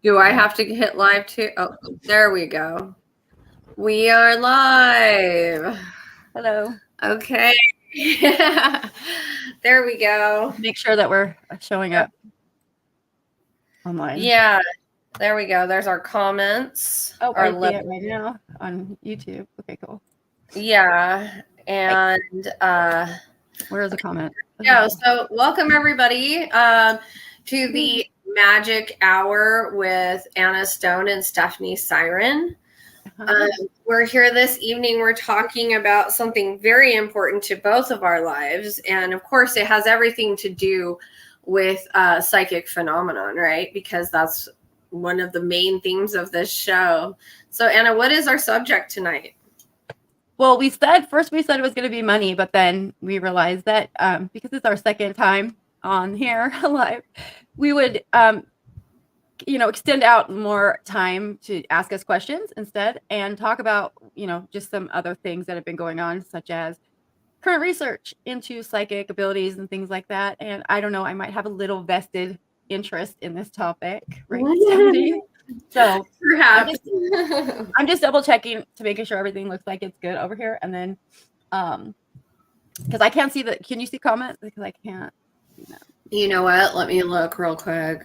Do I have to hit live too? Oh, there we go. We are live. Hello. Okay. There we go. Make sure that we're showing up online. Yeah. There we go. There's our comments. Oh, our I see it right now on YouTube. Okay, cool. Yeah. And where is the comment? Yeah. So welcome everybody to the Magic Hour with Anna Stone and Stephanie Siren. We're here this evening. We're talking about something very important to both of our lives. And of course, it has everything to do with psychic phenomenon, right? Because that's one of the main themes of this show. So, Anna, what is our subject tonight? Well, we said it was going to be money, but then we realized that because it's our second time on here live, we would extend out more time to ask us questions instead and talk about, just some other things that have been going on, such as current research into psychic abilities and things like that. And I don't know, I might have a little vested interest in this topic, right, Stephanie? So perhaps I'm just double checking to making sure everything looks like it's good over here. And then, because I can't see can you see comments? Because I can't. You know what? Let me look real quick.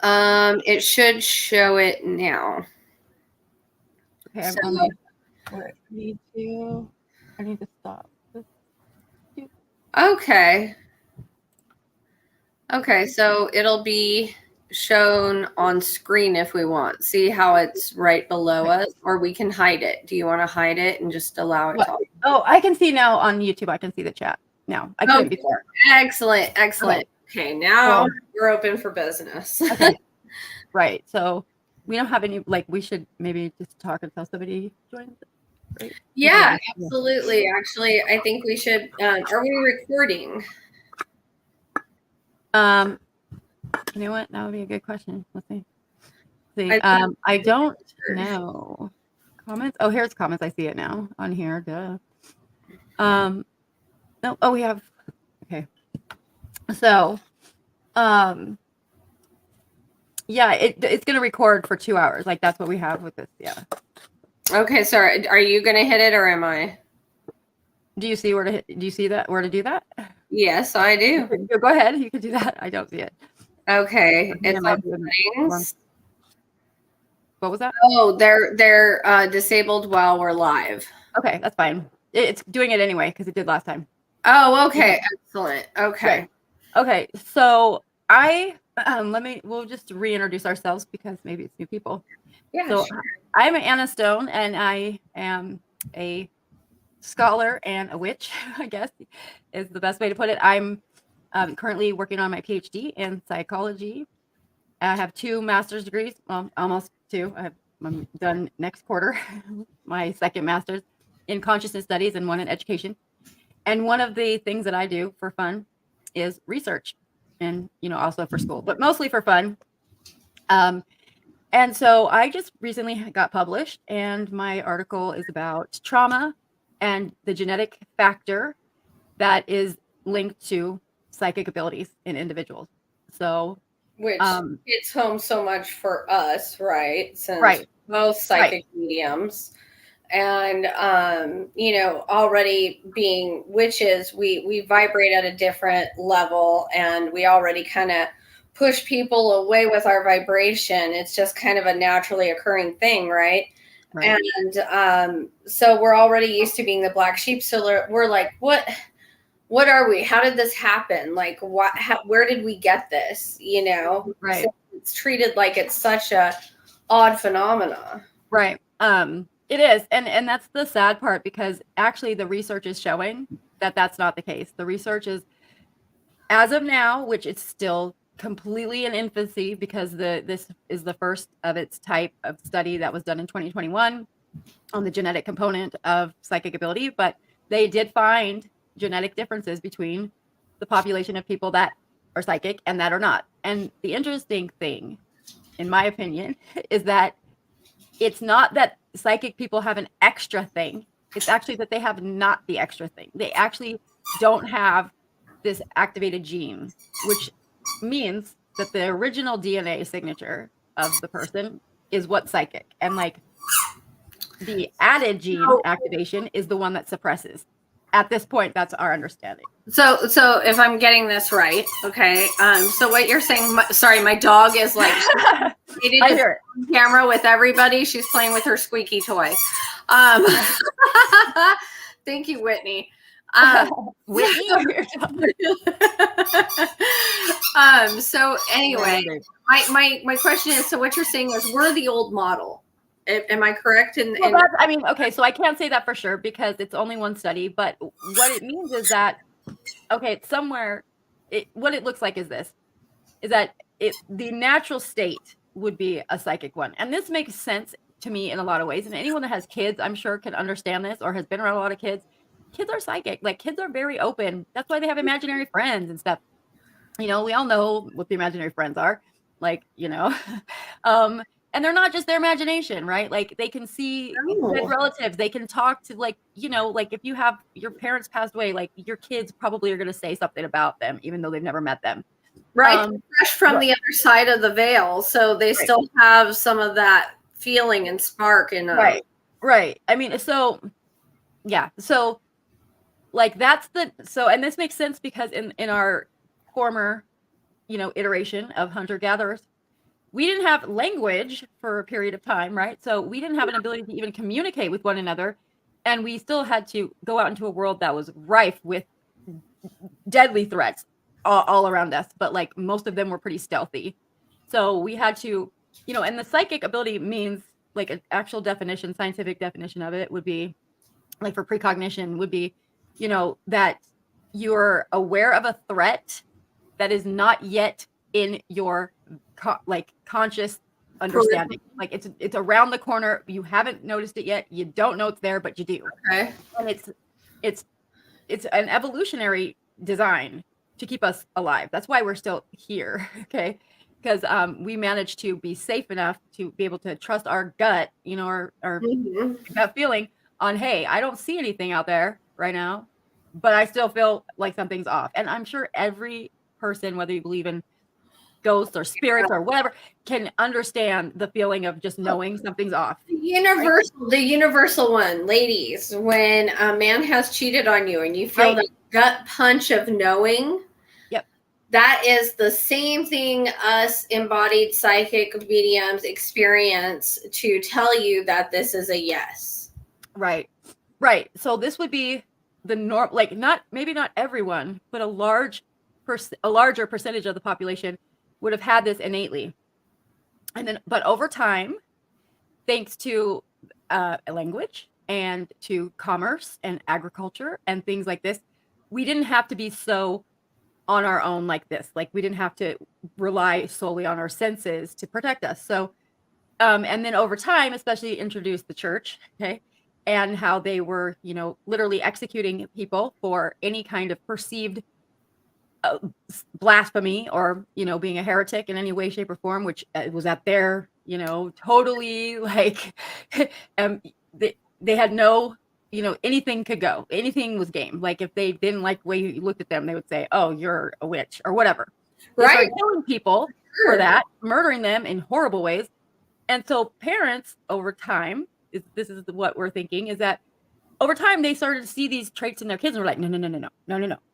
It should show it now. Okay, I need to stop. Okay, so it'll be shown on screen if we want. See how it's right below us, or we can hide it. Do you want to hide it and just allow it to? Oh, I can see now on YouTube. I can see the chat now. I couldn't before. Excellent. Okay, now we're open for business. Okay. Right. So we don't have any, we should maybe just talk until somebody joins. Right? Yeah, absolutely. Actually, I think we should. Are we recording? You know what? That would be a good question. Let's see. I don't know. Comments? Oh, here's comments. I see it now on here. Duh. No. Oh, we have. Okay. So, yeah, it's going to record for 2 hours. That's what we have with this. Yeah. Okay. So are you going to hit it or am I? Do you see where to hit? Do you see that where to do that? Yes, I do. Go ahead. You can do that. I don't see it. Okay. It's on settings. What was that? Oh, they're disabled while we're live. Okay, that's fine. It's doing it anyway because it did last time. Oh, okay. Excellent. Okay. Okay. So we'll just reintroduce ourselves because maybe it's new people. Yeah. So sure. I'm Anna Stone and I am a scholar and a witch, I guess is the best way to put it. I'm currently working on my PhD in psychology. I have 2 master's degrees, well, almost 2. I'm done next quarter, my second master's in consciousness studies and one in education. And one of the things that I do for fun is research and, also for school, but mostly for fun. And so I just recently got published and my article is about trauma and the genetic factor that is linked to psychic abilities in individuals. So, which hits home so much for us, right? Since both psychic mediums. And, already being witches, we vibrate at a different level and we already kind of push people away with our vibration. It's just kind of a naturally occurring thing, right? And so we're already used to being the black sheep. So we're like, what are we? How did this happen? Where did we get this? Right. So it's treated like it's such a odd phenomena. Right. It is. And that's the sad part because actually the research is showing that that's not the case. The research is, as of now, which it's still completely in infancy because this is the first of its type of study that was done in 2021 on the genetic component of psychic ability, but they did find genetic differences between the population of people that are psychic and that are not. And the interesting thing, in my opinion, is that it's not that psychic people have an extra thing. It's actually that they have not the extra thing. They actually don't have this activated gene, which means that the original DNA signature of the person is what's psychic, and like the added gene activation is the one that suppresses. At this point, that's our understanding. So if I'm getting this right, okay. So what you're saying? Sorry, my dog is like I hear it. on camera with everybody. She's playing with her squeaky toy. Thank you, Whitney. Whitney. So anyway, my question is: so what you're saying is we're the old model. Am I correct? I mean, okay, so I can't say that for sure because it's only one study, but what it means is that, okay, it's somewhere, what it looks like is this, is that the natural state would be a psychic one. And this makes sense to me in a lot of ways. And anyone that has kids, I'm sure, can understand this or has been around a lot of kids. Kids are psychic. Like, kids are very open. That's why they have imaginary friends and stuff. We all know what the imaginary friends are. Like, and they're not just their imagination, right? Like, they can see dead relatives. They can talk to, like, like if you have your parents passed away, like your kids probably are going to say something about them, even though they've never met them. Right. Fresh from the other side of the veil. So they still have some of that feeling and spark. And right. I mean, so yeah. So like, and this makes sense because in our former, iteration of hunter-gatherers, we didn't have language for a period of time, right? So we didn't have an ability to even communicate with one another. And we still had to go out into a world that was rife with deadly threats all around us. But like, most of them were pretty stealthy. So we had to, and the psychic ability means, like, an actual definition, scientific definition of it would be, like, for precognition would be, that you're aware of a threat that is not yet in your conscious understanding. Like, it's around the corner. You haven't noticed it yet. You don't know it's there, but you do. Okay. And it's an evolutionary design to keep us alive. That's why we're still here. Okay. Because we managed to be safe enough to be able to trust our gut, our gut feeling on, hey, I don't see anything out there right now, but I still feel like something's off. And I'm sure every person, whether you believe in ghosts or spirits or whatever, can understand the feeling of just knowing something's off. The universal one, ladies, when a man has cheated on you and you feel that gut punch of knowing. Yep. That is the same thing us embodied psychic mediums experience to tell you that this is a yes. Right. So this would be the norm, like, maybe not everyone, but a larger percentage of the population would have had this innately. But over time, thanks to language and to commerce and agriculture and things like this, we didn't have to be so on our own like this. Like, we didn't have to rely solely on our senses to protect us. So, and then over time, especially introduced the church, okay, and how they were, literally executing people for any kind of perceived blasphemy or, being a heretic in any way, shape, or form, which was at their, totally, like, they had no, anything could go. Anything was game. Like, if they didn't like the way you looked at them, they would say, oh, you're a witch or whatever. They started killing people for that, murdering them in horrible ways. And so parents over time, this is what we're thinking, is that over time they started to see these traits in their kids and were like, no.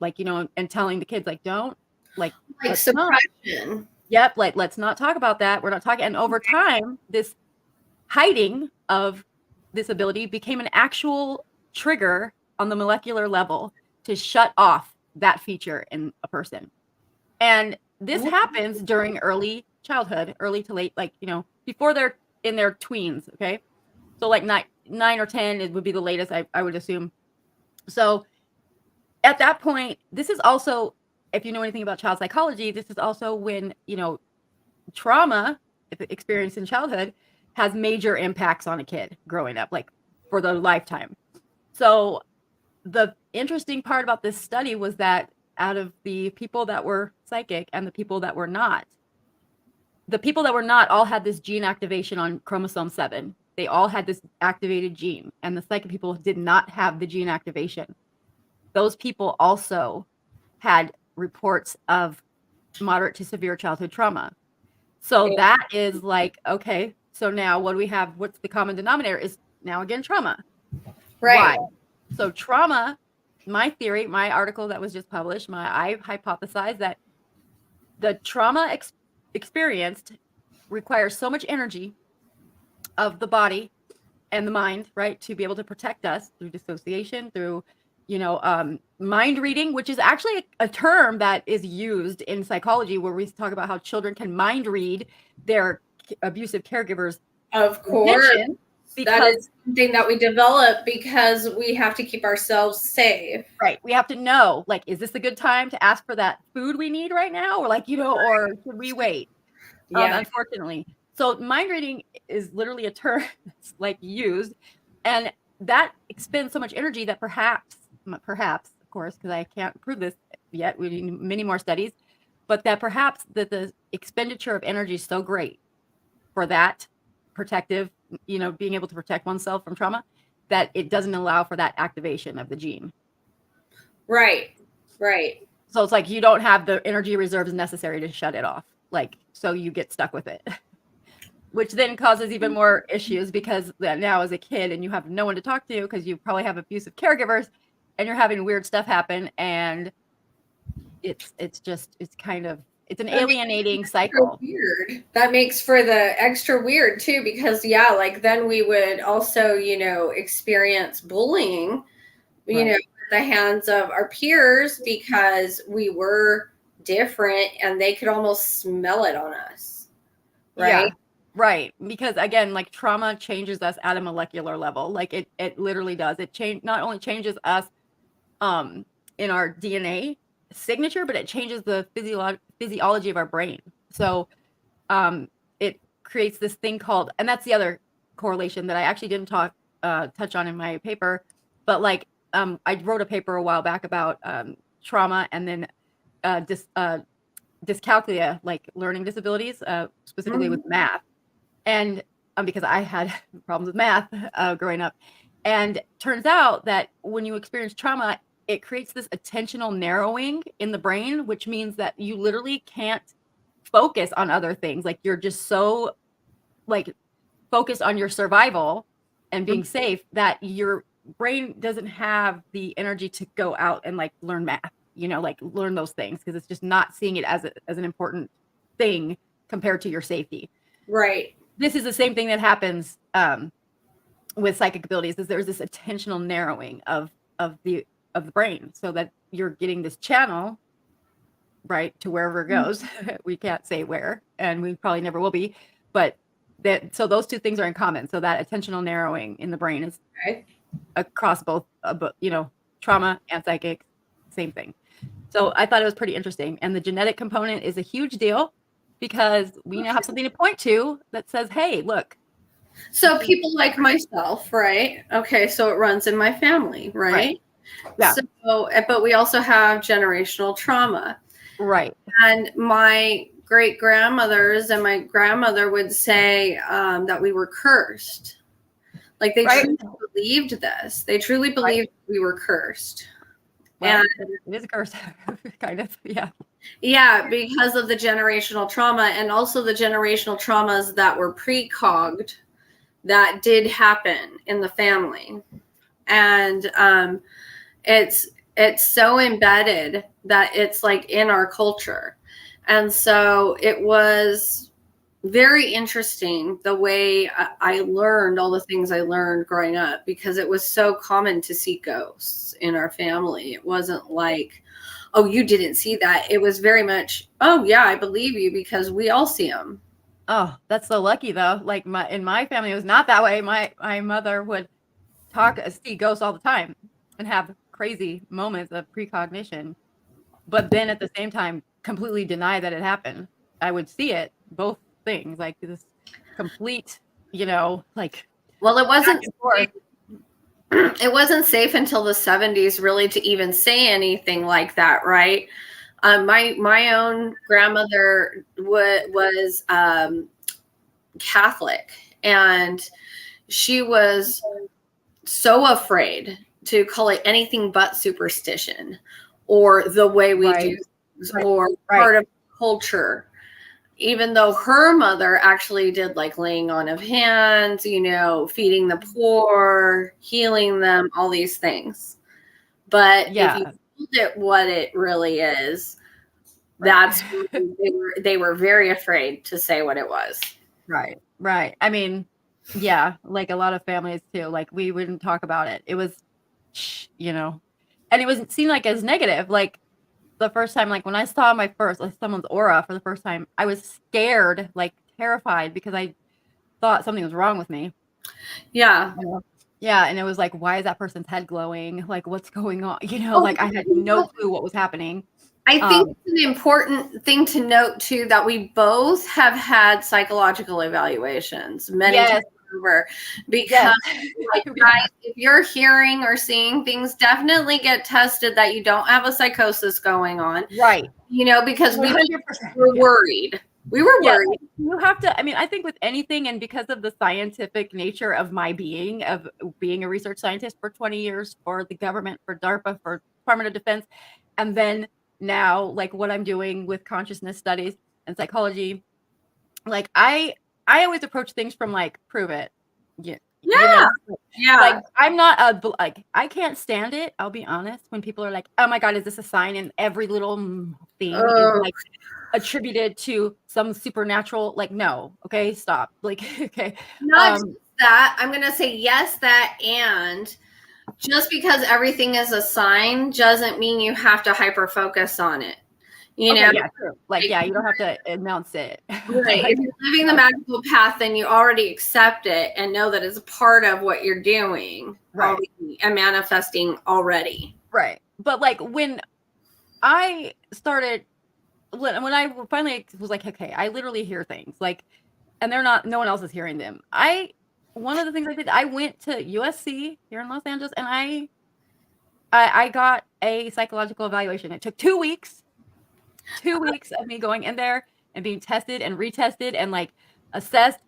Like, and telling the kids, like, don't, like suppression. Yep. Like, let's not talk about that. We're not talking. And over time, this hiding of this ability became an actual trigger on the molecular level to shut off that feature in a person. And this happens during early childhood, early to late, like, before they're in their tweens. Okay. So like 9 or 10, it would be the latest, I would assume. So at that point, this is also, if you know anything about child psychology, this is also when, trauma, if experienced in childhood, has major impacts on a kid growing up, like, for their lifetime. So the interesting part about this study was that out of the people that were psychic and the people that were not all had this gene activation on chromosome 7. They all had this activated gene, and the psychic people did not have the gene activation. Those people also had reports of moderate to severe childhood trauma. So that is like, okay, so now what do we have? What's the common denominator is now again trauma. Right. Why? So trauma, my theory, my article that was just published, I hypothesized that the trauma experienced requires so much energy of the body and the mind, right, to be able to protect us through dissociation, through, mind reading, which is actually a term that is used in psychology, where we talk about how children can mind read their abusive caregivers. Of course. That is something that we develop because we have to keep ourselves safe. Right. We have to know, like, is this a good time to ask for that food we need right now? Or like, or should we wait? Yeah. Unfortunately. So mind reading is literally a term that's like used, and that expends so much energy that perhaps, of course, because I can't prove this yet, we need many more studies, but that perhaps that the expenditure of energy is so great for that protective, being able to protect oneself from trauma, that it doesn't allow for that activation of the gene. Right. So it's like you don't have the energy reserves necessary to shut it off. Like, so you get stuck with it, which then causes even more issues, because now as a kid and you have no one to talk to because you probably have abusive caregivers and you're having weird stuff happen, and it's an alienating cycle. Weird. That makes for the extra weird too, because like then we would also, experience bullying, at the hands of our peers because we were different and they could almost smell it on us. Right? Yeah, right. Because again, like trauma changes us at a molecular level. Like it literally does. It not only changes us in our DNA signature, but it changes the physiology of our brain. So it creates this thing called, and that's the other correlation that I actually didn't touch on in my paper, but like I wrote a paper a while back about trauma and then dyscalculia, like learning disabilities, specifically with math. And because I had problems with math growing up. And turns out that when you experience trauma, it creates this attentional narrowing in the brain, which means that you literally can't focus on other things. Like you're just so like focused on your survival and being safe that your brain doesn't have the energy to go out and like learn math, like learn those things, because it's just not seeing it as an important thing compared to your safety. Right. This is the same thing that happens with psychic abilities, is there's this attentional narrowing of the brain, so that you're getting this channel right to wherever it goes. We can't say where, and we probably never will be, but so those two things are in common. So that attentional narrowing in the brain is across both, trauma and psychic, same thing. So I thought it was pretty interesting. And the genetic component is a huge deal, because we now have something to point to that says, hey, look. So people like myself, right? Okay, so it runs in my family, right? Yeah. So, but we also have generational trauma. Right. And my great grandmothers and my grandmother would say that we were cursed. Like they truly believed this. They truly believed we were cursed. Well, and it is a curse, kind of. Yeah. Yeah, because of the generational trauma, and also the generational traumas that were precogged that did happen in the family. And it's so embedded that it's like in our culture. And so it was very interesting the way I learned all the things I learned growing up, because it was so common to see ghosts in our family. It wasn't like, oh, you didn't see that. It was very much, oh yeah, I believe you because we all see them. Oh, that's so lucky though. Like in my family, it was not that way. My mother would see ghosts all the time and have crazy moments of precognition, but then at the same time completely deny that it happened. I would see it, both things, like this complete, like. Well, it wasn't safe until the 70s really to even say anything like that, right? My own grandmother was Catholic, and she was so afraid to call it anything but superstition or the way we do things, or part of culture, even though her mother actually did like laying on of hands, feeding the poor, healing them, all these things. But if you told it what it really is, that's they were very afraid to say what it was. Right. I mean, yeah, like a lot of families too, like we wouldn't talk about it. It was, and it wasn't seen like as negative. Like the first time, like when I saw someone's aura for the first time, I was scared, like terrified, because I thought something was wrong with me. Yeah. Yeah. And it was like, why is that person's head glowing? Like, what's going on? Like I had no clue what was happening. I think it's an important thing to note too, that we both have had psychological evaluations many times over, because guys, if you're hearing or seeing things, definitely get tested that you don't have a psychosis going on. Right. Because we were worried. We were worried. You have to, I mean, I think with anything, and because of the scientific nature of my being, of being a research scientist for 20 years for the government, for DARPA, for Department of Defense, and then now like what I'm doing with consciousness studies and psychology, like I always approach things from like, prove it. Like I'm not like, I can't stand it, I'll be honest, when people are like, oh my God, is this a sign? And every little thing is like attributed to some supernatural, like, no, okay, stop, like, okay. Not just that, I'm gonna say yes, that, and just because everything is a sign doesn't mean you have to hyper focus on it. Yeah, true. Like, yeah, you don't have to announce it. Right. If you're living the magical path, then you already accept it and know that it's a part of what you're doing, right, and manifesting already. Right. But like when I started, when I finally was like, okay, I literally hear things, like, and no one else is hearing them. One of the things I did, I went to USC here in Los Angeles, and I got a psychological evaluation. It took 2 weeks. 2 weeks of me going in there and being tested and retested and like assessed,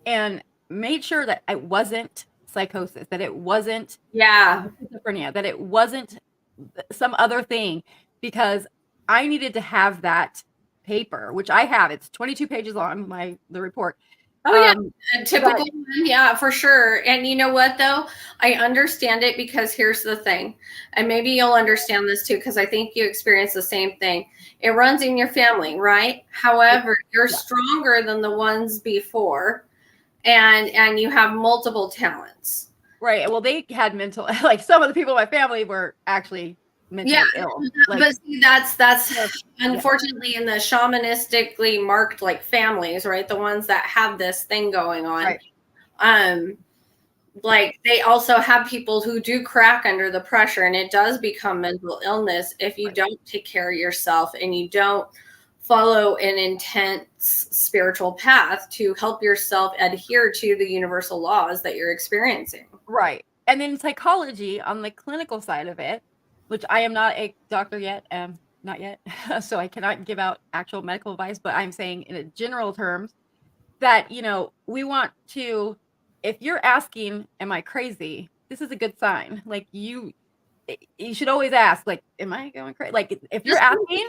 and made sure that it wasn't psychosis, that it wasn't schizophrenia, that it wasn't some other thing, because I needed to have that paper, which I have. It's 22 pages long, the report. A typical one, yeah, for sure. And you know what, though? I understand it, because here's the thing, and maybe you'll understand this too, because I think you experience the same thing. It runs in your family, right? However, you're stronger than the ones before, and you have multiple talents. Right. Well, they had mental, like some of the people in my family were actually mentally ill. Like, but see, that's unfortunately in the shamanistically marked like families, right? The ones that have this thing going on. Right. Like they also have people who do crack under the pressure, and it does become mental illness if you don't take care of yourself and you don't follow an intense spiritual path to help yourself adhere to the universal laws that you're experiencing. Right. And then psychology, on the clinical side of it, which I am not a doctor yet, not yet, so I cannot give out actual medical advice, but I'm saying in a general terms that, we want to, if you're asking, am I crazy? This is a good sign. Like you should always ask, like, am I going crazy? Like if you're asking,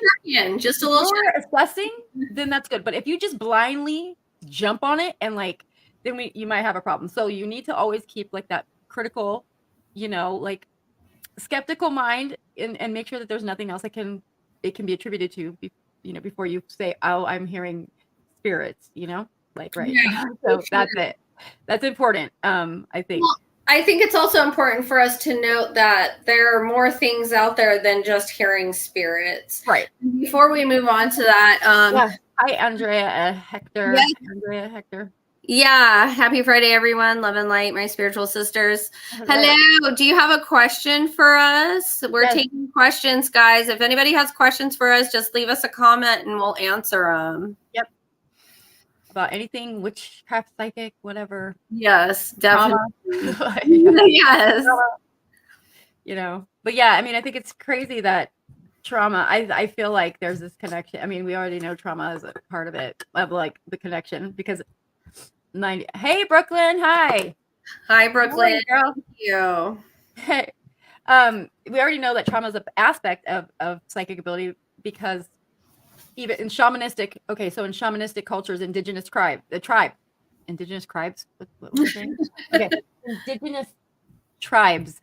just a little assessing, then that's good. But if you just blindly jump on it, and like, then you might have a problem. So you need to always keep like that critical, like skeptical mind, and make sure that there's nothing else it can be attributed to, before you say, oh, I'm hearing spirits, like, right. Yeah, so that's it. That's important. I think. Well, I think it's also important for us to note that there are more things out there than just hearing spirits. Right. Before we move on to that, hi, Andrea Hector. Yes. Andrea Hector. Yeah. Happy Friday, everyone. Love and light, my spiritual sisters. Hello. Do you have a question for us? We're taking questions, guys. If anybody has questions for us, just leave us a comment and we'll answer them. Yep. About anything, witchcraft, psychic, whatever. Yes, definitely. Yes. But yeah, I mean, I think it's crazy that trauma, I feel like there's this connection. I mean, we already know trauma is a part of it, of like the connection, because hey, Brooklyn. Hi, Brooklyn. Hey, girl. Thank you. Hey, we already know that trauma is an aspect of psychic ability, because even in shamanistic, okay, so in shamanistic cultures, indigenous tribes, what was I saying? Okay, indigenous tribes,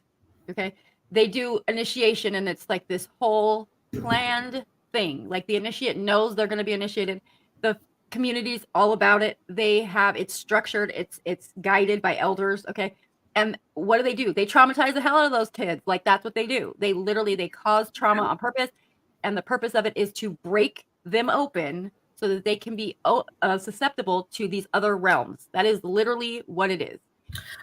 okay, they do initiation, and it's like this whole planned thing. Like the initiate knows they're going to be initiated. The community's all about it. They have it's structured. It's guided by elders. Okay, and what do? They traumatize the hell out of those kids. Like that's what they do. They cause trauma on purpose, and the purpose of it is to break them open so that they can be susceptible to these other realms. That is literally what it is.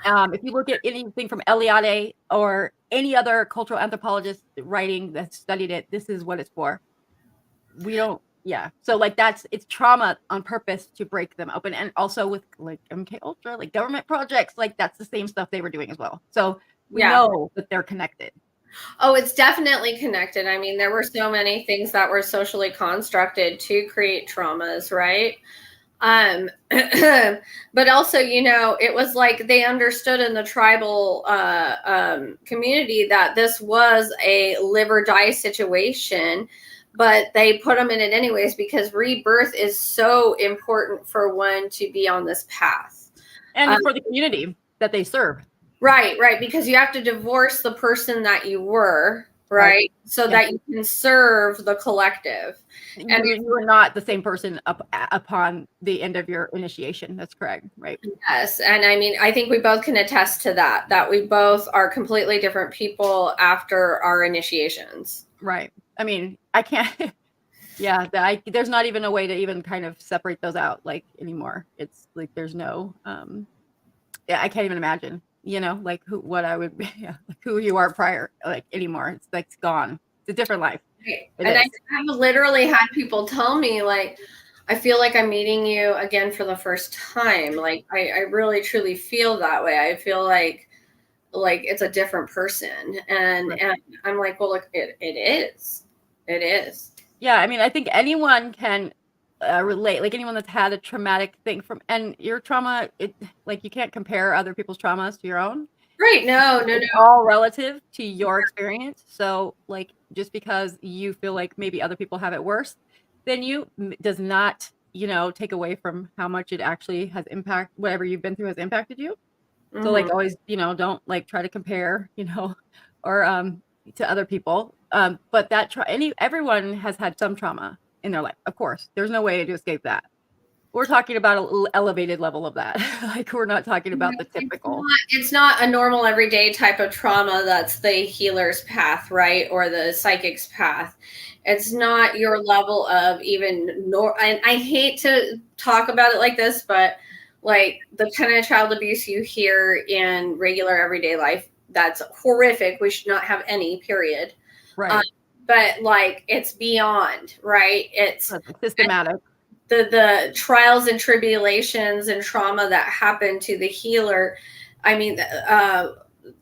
If you look at anything from Eliade or any other cultural anthropologist writing that studied it, this is what it's for. We don't, yeah. So like it's trauma on purpose to break them open. And also with like MK Ultra, like government projects, like that's the same stuff they were doing as well. So we know that they're connected. Oh, it's definitely connected. I mean, there were so many things that were socially constructed to create traumas, right? But also, it was like they understood in the tribal community that this was a live or die situation, but they put them in it anyways because rebirth is so important for one to be on this path. And for the community that they serve. Right, because you have to divorce the person that you were, right? So that you can serve the collective. And you are not the same person upon the end of your initiation. That's correct, right? Yes, and I mean, I think we both can attest to that we both are completely different people after our initiations. Right. I mean, I can't, there's not even a way to even kind of separate those out like anymore. It's like, there's no, I can't even imagine. Like who you are prior, like anymore. It's like it's gone. It's a different life. And I have literally had people tell me, like, I feel like I'm meeting you again for the first time. Like, I really truly feel that way. I feel like it's a different person. And I'm like, well, look, it is. It is. Yeah. I mean, I think anyone can relate, like anyone that's had a traumatic thing and your trauma, you can't compare other people's traumas to your own. Right. No. All relative to your experience. So like, just because you feel like maybe other people have it worse than you does not, take away from how much it actually has whatever you've been through has impacted you. Mm-hmm. So like always, don't like try to compare, or to other people. But everyone has had some trauma in their life. Of course, there's no way to escape that. We're talking about an elevated level of that. Like we're not talking about the typical. It's not a normal everyday type of trauma that's the healer's path, right? Or the psychic's path. It's not your level of even and I hate to talk about it like this, but like the kind of child abuse you hear in regular everyday life, that's horrific. We should not have any, period. Right. But like it's beyond, right? It's systematic. The trials and tribulations and trauma that happen to the healer, I mean,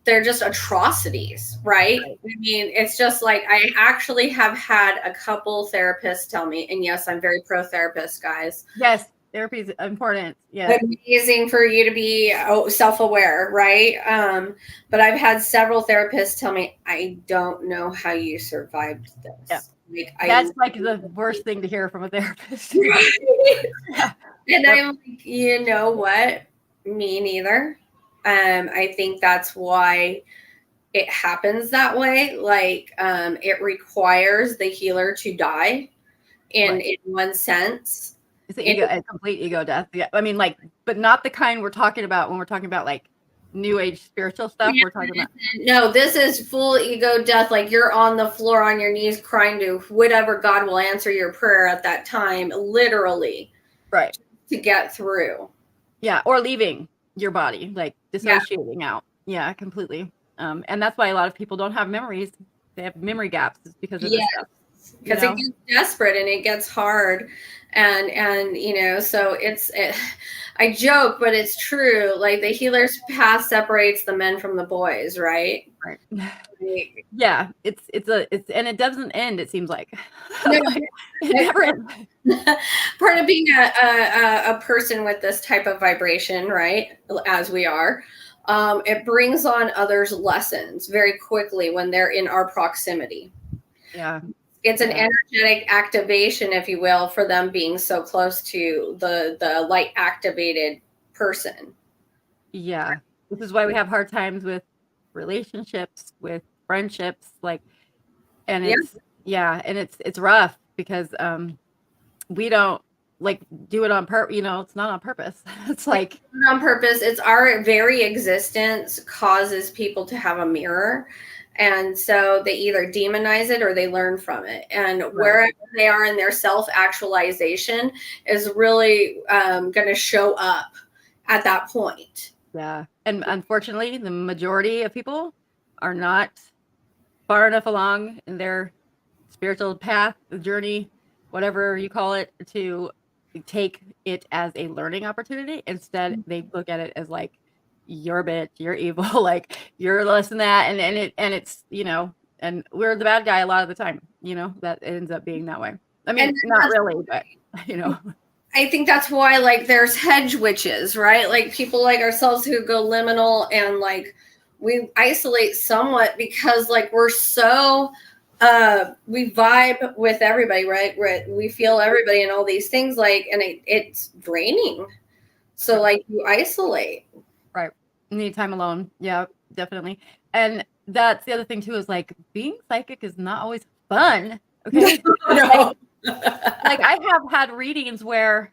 they're just atrocities, right? I mean, it's just like I actually have had a couple therapists tell me, and yes, I'm very pro therapist, guys. Yes, therapy is important. Yeah, amazing for you to be self-aware, right? But I've had several therapists tell me, I don't know how you survived this. Yeah. That's like the worst thing to hear from a therapist. Yeah. And I'm like, you know what? Me neither. I think that's why it happens that way. Like, it requires the healer to die in one sense. It's a complete ego death. Yeah. I mean, like, but not the kind we're talking about when we're talking about like new age spiritual stuff. We're talking about no, this is full ego death. Like you're on the floor on your knees crying to whatever God will answer your prayer at that time, literally, right, to get through. Yeah, or leaving your body, like dissociating out. Yeah, completely. And that's why a lot of people don't have memories. They have memory gaps because of this stuff. Because it gets desperate and it gets hard, and so I joke, but it's true. Like the healer's path separates the men from the boys, right? Right. Yeah, it's and it doesn't end. It seems like no, like, it never ends. Part of being a person with this type of vibration, right? As we are, it brings on others' lessons very quickly when they're in our proximity. Yeah. It's an energetic activation, if you will, for them being so close to the light activated person. Yeah. This is why we have hard times with relationships, with friendships, like, and it's it's rough because we don't like do it on purpose, it's not on purpose. It's like on purpose. It's our very existence causes people to have a mirror. And so they either demonize it or they learn from it. And wherever they are in their self-actualization is really going to show up at that point. Yeah. And unfortunately, the majority of people are not far enough along in their spiritual path, the journey, whatever you call it, to take it as a learning opportunity. Instead, they look at it as like, you're a bitch, you're evil, like you're less than that. And it's, and we're the bad guy a lot of the time, that ends up being that way. I mean, not really, but I think that's why like there's hedge witches, right? Like people like ourselves who go liminal and like we isolate somewhat because like we're so we vibe with everybody, right? We feel everybody and all these things like, and it's draining. So like you isolate. Right. Need time alone. Yeah, definitely. And that's the other thing too, is like being psychic is not always fun. Okay. No. Like I have had readings where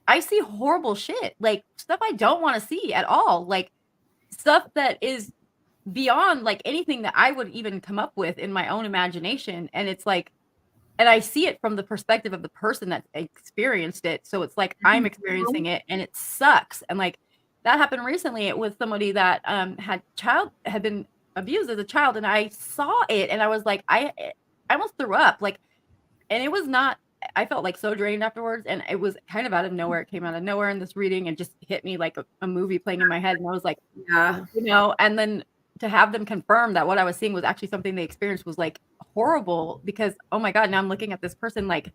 I see horrible shit, like stuff I don't want to see at all, like stuff that is beyond like anything that I would even come up with in my own imagination. And it's like, and I see it from the perspective of the person that experienced it. So it's like I'm experiencing it and it sucks. And like that happened recently with somebody that had been abused as a child, and I saw it and I was like, I almost threw up. Like, and it was not, I felt like so drained afterwards, and it was kind of out of nowhere. It came out of nowhere in this reading and just hit me like a movie playing in my head. And I was like, yeah, and then to have them confirm that what I was seeing was actually something they experienced was like horrible, because, oh my God, now I'm looking at this person like,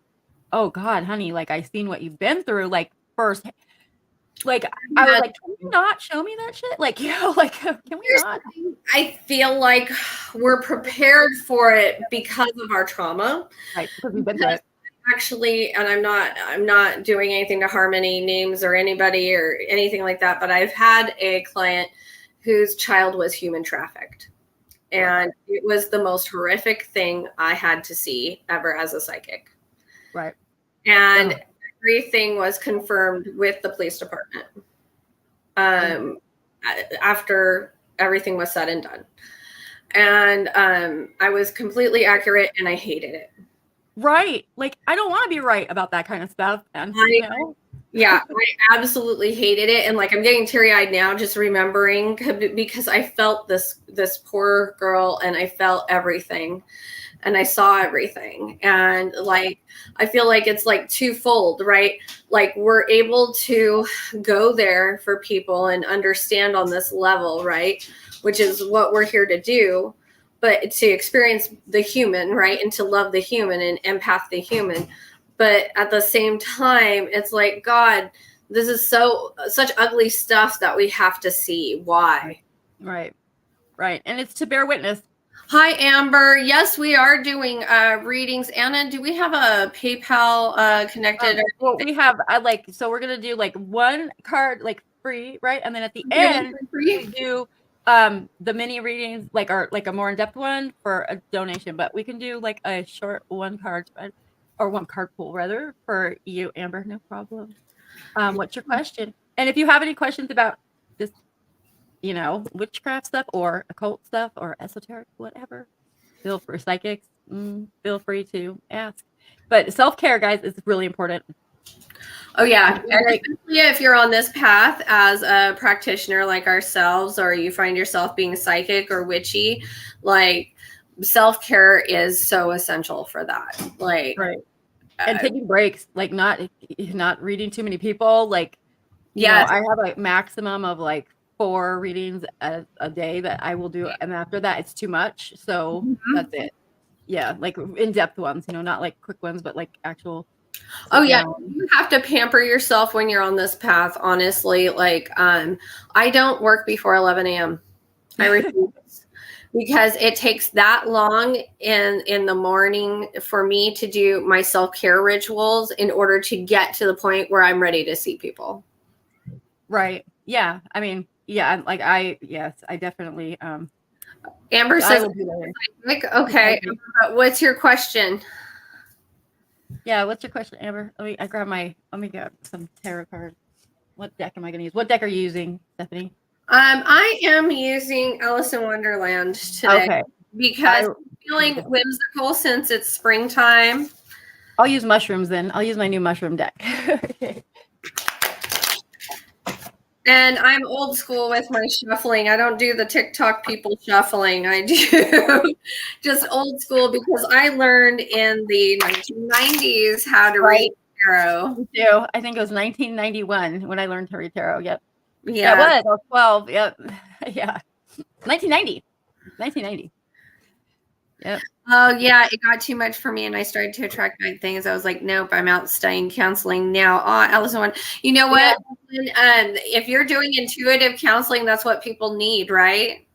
oh God, honey, like I seen what you've been through, like first, like I was like, can you not show me that shit? Like, like, can we not? I feel like we're prepared for it because of our trauma. Right, because we've been through it. Actually, and I'm not doing anything to harm any names or anybody or anything like that, but I've had a client whose child was human trafficked. And it was the most horrific thing I had to see ever as a psychic. Right. And everything was confirmed with the police department after everything was said and done. And I was completely accurate and I hated it. Right. Like, I don't want to be right about that kind of stuff. And yeah, I absolutely hated it. And like, I'm getting teary-eyed now just remembering, because I felt this poor girl and I felt everything and I saw everything. And like, I feel like it's like twofold, right? Like we're able to go there for people and understand on this level, right? Which is what we're here to do. But to experience the human, right? And to love the human and empath the human. But at the same time, it's like, God, this is such ugly stuff that we have to see. Why? Right. Right. And it's to bear witness. Hi, Amber. Yes, we are doing readings. Anna, do we have a PayPal connected? Well, we have so we're going to do like one card, like free, right? And then at the end, we do the mini readings, like a more in-depth one for a donation, but we can do like a short one card or one card pool rather for you, Amber. No problem. What's your question? And if you have any questions about this, witchcraft stuff or occult stuff or esoteric, whatever, feel free, psychics, feel free to ask. But self-care, guys, is really important. Oh yeah, and especially if you're on this path as a practitioner like ourselves, or you find yourself being psychic or witchy, like self-care is so essential for that. Like, right. And taking breaks, like not reading too many people. Like, I have a maximum of like 4 readings a day that I will do, and after that, it's too much. So that's it. Yeah, like in-depth ones, not like quick ones, but like actual. Oh yeah, you have to pamper yourself when you're on this path, honestly. Like I don't work before 11 a.m. I refuse. because it takes that long in the morning for me to do my self-care rituals in order to get to the point where I'm ready to see people. Right. Yeah. I mean, yeah, like yes, I definitely Amber I says will do that. like, okay, but what's your question? Yeah, what's your question, Amber? Let me get some tarot cards. What deck am I gonna use? What deck are you using, Stephanie? I am using Alice in Wonderland today. Okay. Because I'm feeling whimsical since it's springtime. I'll use mushrooms then. I'll use my new mushroom deck. And I'm old school with my shuffling. I don't do the TikTok people shuffling. I do just old school because I learned in the 1990s how to read tarot. Me too. I think it was 1991 when I learned to read tarot. Yep. Yeah, it was. I was 12. Yep. Yeah. 1990. 1990. Yep. Oh yeah, it got too much for me, and I started to attract bad things. I was like, nope, I'm out studying counseling now. Oh, Allison, you know what? Yeah. If you're doing intuitive counseling, that's what people need, right?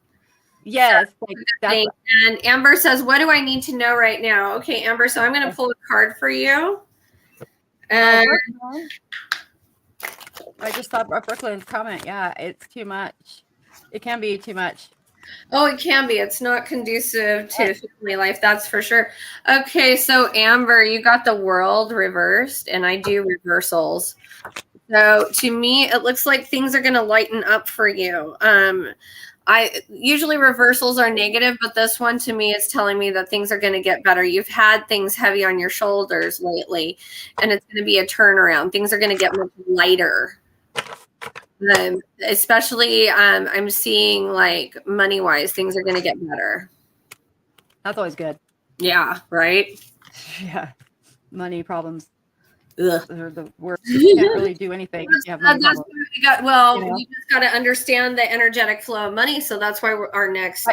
Yes. So, like and Amber says, what do I need to know right now? Okay, Amber, so I'm going to pull a card for you. I just saw Brooklyn's comment. Yeah, it's too much. It can be too much. Oh, it can be. It's not conducive to family life, that's for sure. Okay, so Amber, you got the world reversed, and I do reversals. So to me, it looks like things are going to lighten up for you. I usually reversals are negative, but this one to me is telling me that things are going to get better. You've had things heavy on your shoulders lately, and it's going to be a turnaround. Things are going to get much lighter. Especially I'm seeing like money wise, things are going to get better. That's always good. Yeah, right. Yeah, money problems. Ugh. They're the worst. You can't really do anything if you have money problems. We just got to understand the energetic flow of money. So that's why our next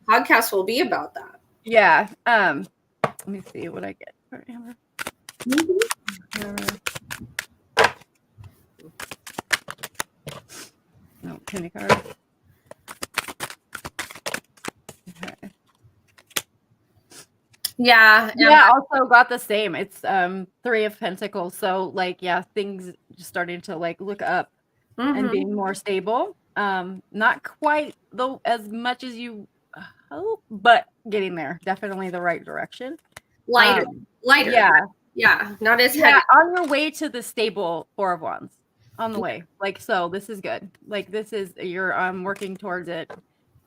podcast will be about that. Yeah. Let me see what I get for Amber. No, penny card. Okay. Yeah. Yeah, also got the same. It's 3 of Pentacles. So like, yeah, things just starting to like look up and being more stable. Not quite though as much as you hope, but getting there. Definitely the right direction. Lighter. Yeah. Yeah. Not as heavy. Yeah, on your way to the stable 4 of Wands. On the way. Like, so this is good. Like, this is, you're working towards it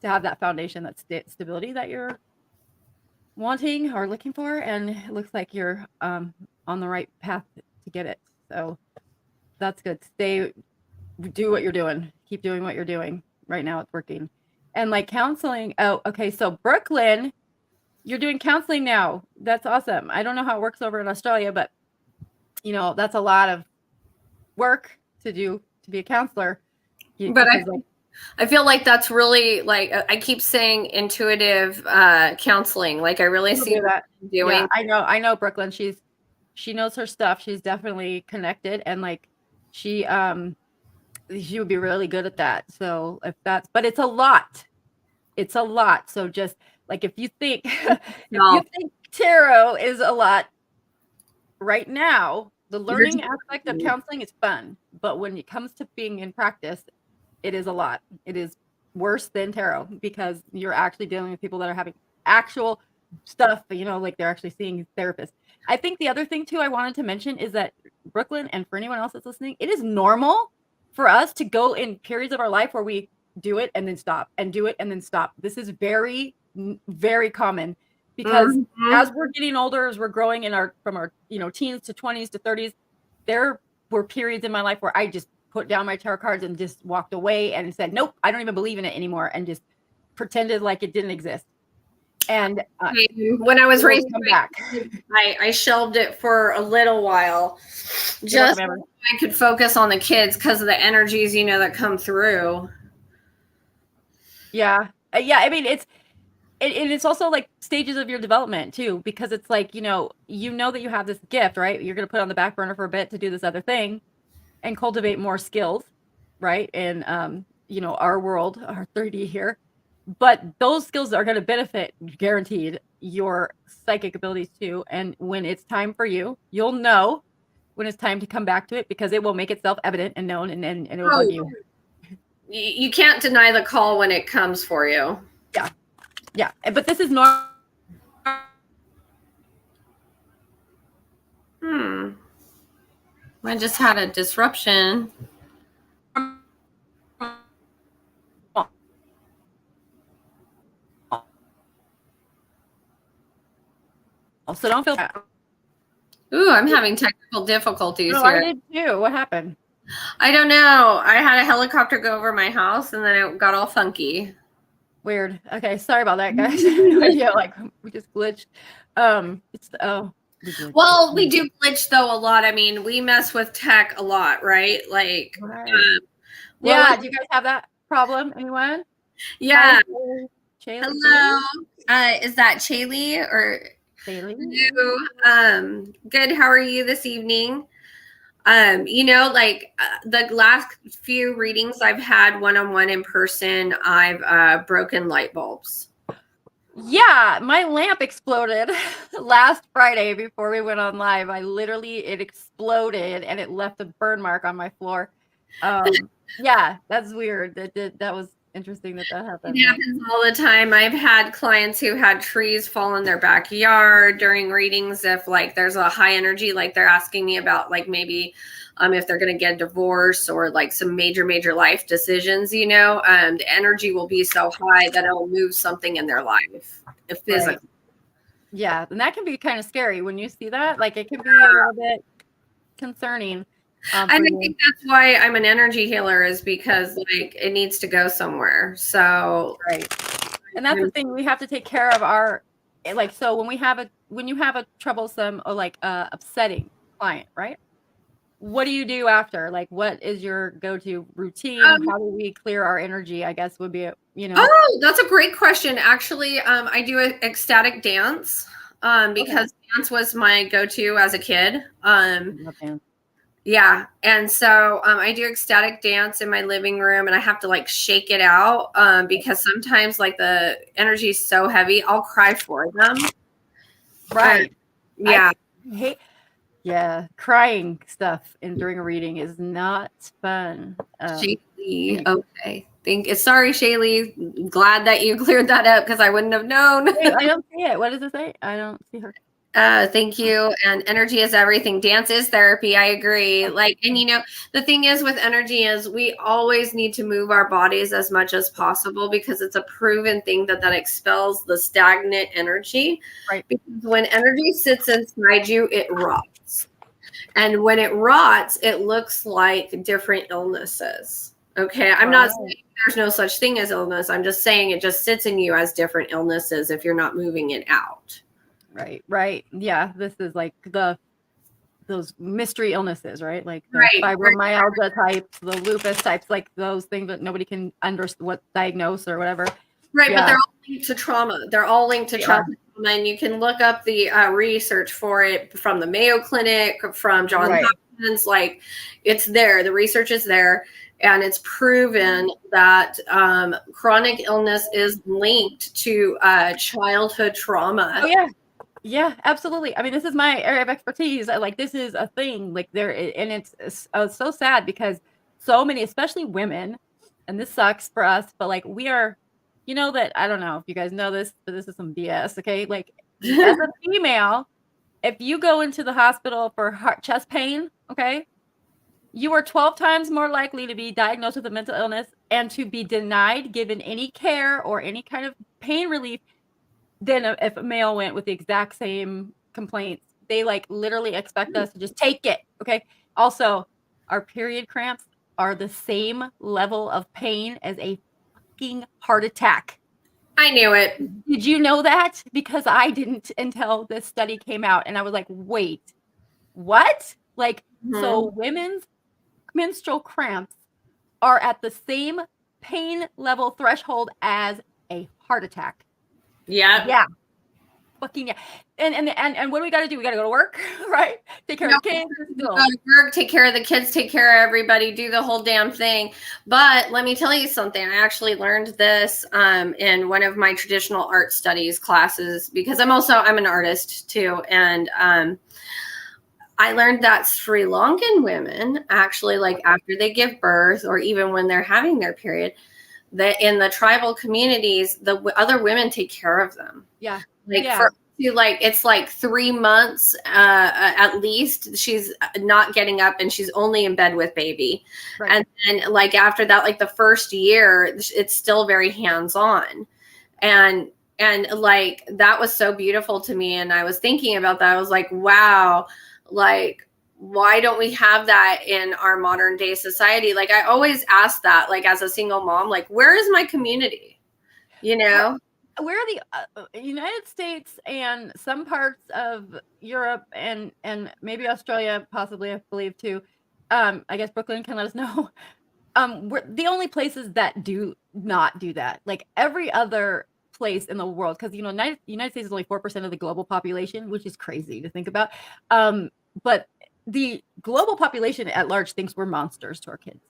to have that foundation, that stability that you're wanting or looking for. And it looks like you're on the right path to get it. So that's good. Do what you're doing. Keep doing what you're doing. Right now it's working. And like counseling. Oh, okay. So Brooklyn, you're doing counseling now. That's awesome. I don't know how it works over in Australia, but you know, that's a lot of work to do to be a counselor. But I feel like that's really like I keep saying intuitive counseling. Like I really see that doing. Yeah, I know Brooklyn. She knows her stuff. She's definitely connected, and like she would be really good at that. So but it's a lot. It's a lot. So just like if you think tarot is a lot right now, the learning aspect of counseling is fun, but when it comes to being in practice, it is a lot. It is worse than tarot because you're actually dealing with people that are having actual stuff, you know, like they're actually seeing therapists. I think the other thing too I wanted to mention is that Brooklyn, and for anyone else that's listening, it is normal for us to go in periods of our life where we do it and then stop and do it and then stop. This is very, very common. Because as we're getting older, as we're growing from our teens to 20s to 30s, there were periods in my life where I just put down my tarot cards and just walked away and said, nope, I don't even believe in it anymore, and just pretended like it didn't exist. And when I was raising back, I shelved it for a little while, just so I could focus on the kids because of the energies, that come through. Yeah. I mean, it's also like stages of your development too, because it's like, you know that you have this gift, right? You're going to put it on the back burner for a bit to do this other thing and cultivate more skills, right? In, our world, our 3D here. but those skills are going to benefit, guaranteed, your psychic abilities too. And when it's time for you, you'll know when it's time to come back to it, because it will make itself evident and known, and it will bug you. You can't deny the call when it comes for you. Yeah, but this is normal. I just had a disruption. So don't feel bad. Ooh, I'm having technical difficulties here. I did too. What happened? I don't know. I had a helicopter go over my house and then it got all funky. Weird. Okay, sorry about that, guys. I have no idea. Like, we just glitched. Well, we do glitch though a lot. I mean, we mess with tech a lot, right? Like, right. Yeah. Do you guys have that problem? Anyone? Yeah. Hi, hello. Is that Chaylee or? Chaylee. Good. How are you this evening? You know, like the last few readings I've had one-on-one in person, I've broken light bulbs. Yeah, my lamp exploded last Friday before we went on live. It exploded and it left a burn mark on my floor. Yeah, that's weird. That was interesting that happened. It happens all the time. I've had clients who had trees fall in their backyard during readings. If like there's a high energy, like they're asking me about like maybe if they're going to get a divorce or like some major life decisions, you know, the energy will be so high that it'll move something in their life physically. Right. Yeah, and that can be kind of scary when you see that. Like it can be a little bit concerning. And I think that's why I'm an energy healer, is because like it needs to go somewhere. So right. And that's the thing, we have to take care of our, like, so when you have a troublesome or like upsetting client, right? What do you do after? Like, what is your go-to routine? How do we clear our energy, I guess would be, you know. Oh, that's a great question. Actually, I do an ecstatic dance because dance was my go-to as a kid. Yeah. And so I do ecstatic dance in my living room, and I have to like shake it out because sometimes like the energy is so heavy, I'll cry for them. Right. Yeah. Yeah, crying stuff during a reading is not fun. Shaylee, okay. Sorry, Shaylee. Glad that you cleared that up because I wouldn't have known. I don't see it. What does it say? I don't see her. Thank you. And energy is everything. Dance is therapy. I agree. Like, and you know, the thing is with energy is we always need to move our bodies as much as possible because it's a proven thing that expels the stagnant energy. Right. Because when energy sits inside you, it rots. And when it rots, it looks like different illnesses. Okay. I'm not saying there's no such thing as illness. I'm just saying it just sits in you as different illnesses if you're not moving it out. Right. Yeah, this is like those mystery illnesses, right? Like the fibromyalgia types, the lupus types, like those things that nobody can understand diagnose or whatever. Right, yeah. But they're all linked to trauma. They're all linked to trauma, and you can look up the research for it from the Mayo Clinic, from Johns Hopkins. Like, it's there. The research is there. And it's proven that chronic illness is linked to childhood trauma. Oh, yeah. Yeah, absolutely. I mean, this is my area of expertise. Like, this is a thing. Like, and it's so sad because so many, especially women, and this sucks for us, but like we are, you know, that I don't know if you guys know this, but this is some BS. Okay, like as a female, if you go into the hospital for chest pain, okay, you are 12 times more likely to be diagnosed with a mental illness and to be denied given any care or any kind of pain relief than if a male went with the exact same complaints. They like literally expect us to just take it. Okay. Also, our period cramps are the same level of pain as a fucking heart attack. I knew it. Did you know that? Because I didn't until this study came out, and I was like, wait, what? Like, so women's menstrual cramps are at the same pain level threshold as a heart attack. Yeah. Yeah. Fucking yeah. what do we got to do? We got to go to work, right? Take care of the kids. Go to work, take care of the kids, take care of everybody, do the whole damn thing. But let me tell you something. I actually learned this in one of my traditional art studies classes, because I'm an artist too. And I learned that Sri Lankan women actually, like after they give birth or even when they're having their period, that in the tribal communities, the other women take care of them. Yeah. It's like 3 months at least she's not getting up and she's only in bed with baby. Right. And then like after that, like the first year, it's still very hands-on. And like that was so beautiful to me. And I was thinking about that. I was like, wow, like why don't we have that in our modern day society? Like I always ask that, like as a single mom, like where is my community? You know? Where the United States and some parts of Europe and maybe Australia, possibly, I believe too. I guess Brooklyn can let us know. We're the only places that do not do that. Like every other place in the world, because United States is only 4% of the global population, which is crazy to think about. But the global population at large thinks we're monsters to our kids,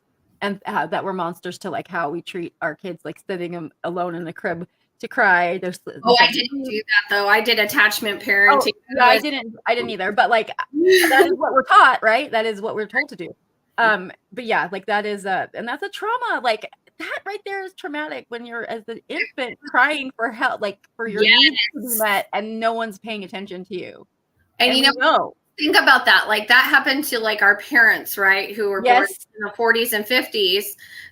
and that we're monsters to like how we treat our kids, like sitting them alone in the crib to cry. I didn't do that though. I did attachment parenting. No, I didn't either. But like that is what we're taught, right? That is what we're told to do. But yeah, like that is and that's a trauma. Like that right there is traumatic when you're as an infant crying for help, like for your needs to be met, and no one's paying attention to you. And you know, think about that. Like that happened to like our parents, right? Who were born in the 40s and 50s.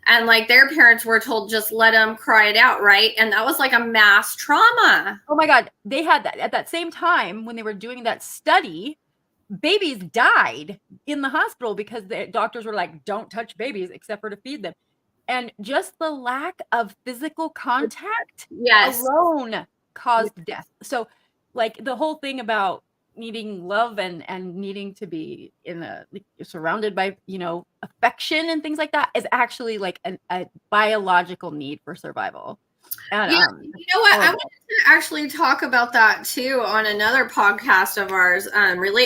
And like their parents were told, just let them cry it out, right? And that was like a mass trauma. Oh my God. They had that at that same time when they were doing that study, babies died in the hospital because the doctors were like, don't touch babies except for to feed them. And just the lack of physical contact alone caused death. So like the whole thing about needing love and needing to be surrounded by affection and things like that is actually like a biological need for survival. And, you know what? I wanted to actually talk about that too on another podcast of ours,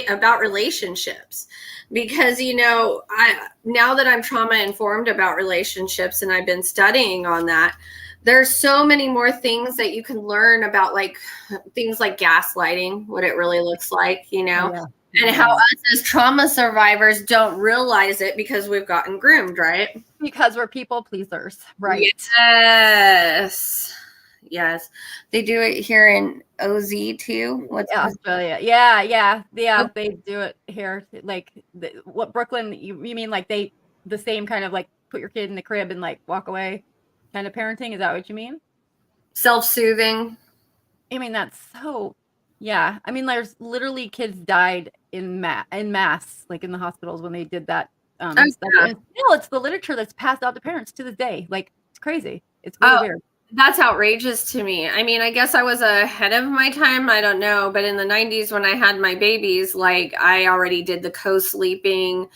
about relationships, because now that I'm trauma informed about relationships and I've been studying on that, there's so many more things that you can learn about, like things like gaslighting, what it really looks like, and how us as trauma survivors don't realize it because we've gotten groomed, right? Because we're people pleasers, right? Yes. They do it here in OZ too. Australia? Yeah. They do it here. Like what Brooklyn? You mean like the same kind of like put your kid in the crib and like walk away kind of parenting? Is that what you mean? Self-soothing. I mean, that's so. Yeah, I mean, there's literally kids died in mass, like in the hospitals when they did that. And still, it's the literature that's passed out to parents to this day. Like it's crazy. It's really weird. That's outrageous to me. I mean, I guess I was ahead of my time. I don't know. But in the 90s when I had my babies, like I already did the co-sleeping,